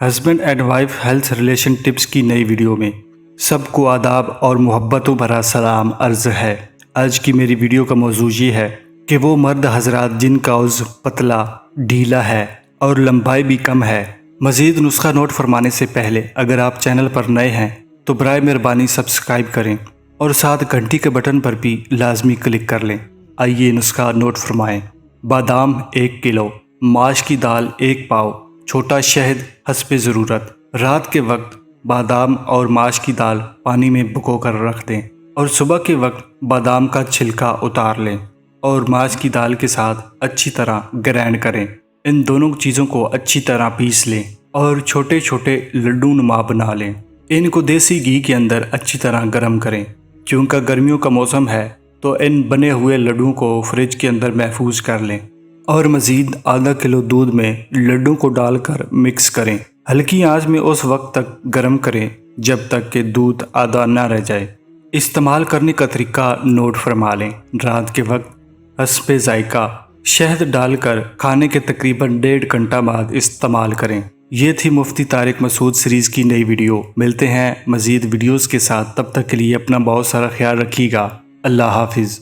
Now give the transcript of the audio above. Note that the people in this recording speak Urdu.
Husband and wife health relation tips کی نئی ویڈیو میں سب کو آداب اور محبتوں بھرا سلام عرض ہے۔ آج کی میری ویڈیو کا موضوع یہ ہے کہ وہ مرد حضرات جن کا عضو پتلا، ڈھیلا ہے اور لمبائی بھی کم ہے۔ مزید نسخہ نوٹ فرمانے سے پہلے اگر آپ چینل پر نئے ہیں تو برائے مہربانی سبسکرائب کریں اور ساتھ گھنٹی کے بٹن پر بھی لازمی کلک کر لیں۔ آئیے نسخہ نوٹ فرمائیں۔ بادام 1 کلو، ماش کی دال 1 پاؤ، چھوٹا شہد حسب ضرورت۔ رات کے وقت بادام اور ماش کی دال پانی میں بھگو کر رکھ دیں اور صبح کے وقت بادام کا چھلکا اتار لیں اور ماش کی دال کے ساتھ اچھی طرح گرائنڈ کریں۔ ان دونوں چیزوں کو اچھی طرح پیس لیں اور چھوٹے چھوٹے لڈو نما بنا لیں۔ ان کو دیسی گھی کے اندر اچھی طرح گرم کریں۔ کیونکہ گرمیوں کا موسم ہے تو ان بنے ہوئے لڈو کو فریج کے اندر محفوظ کر لیں اور مزید آدھا کلو دودھ میں لڈو کو ڈال کر مکس کریں۔ ہلکی آنچ میں اس وقت تک گرم کریں جب تک کہ دودھ آدھا نہ رہ جائے۔ استعمال کرنے کا طریقہ نوٹ فرما لیں۔ رات کے وقت حسب ذائقہ شہد ڈال کر کھانے کے تقریباً 1.5 گھنٹہ بعد استعمال کریں۔ یہ تھی مفتی طارق مسعود سیریز کی نئی ویڈیو۔ ملتے ہیں مزید ویڈیوز کے ساتھ، تب تک کے لیے اپنا بہت سارا خیال رکھیے گا۔ اللہ حافظ۔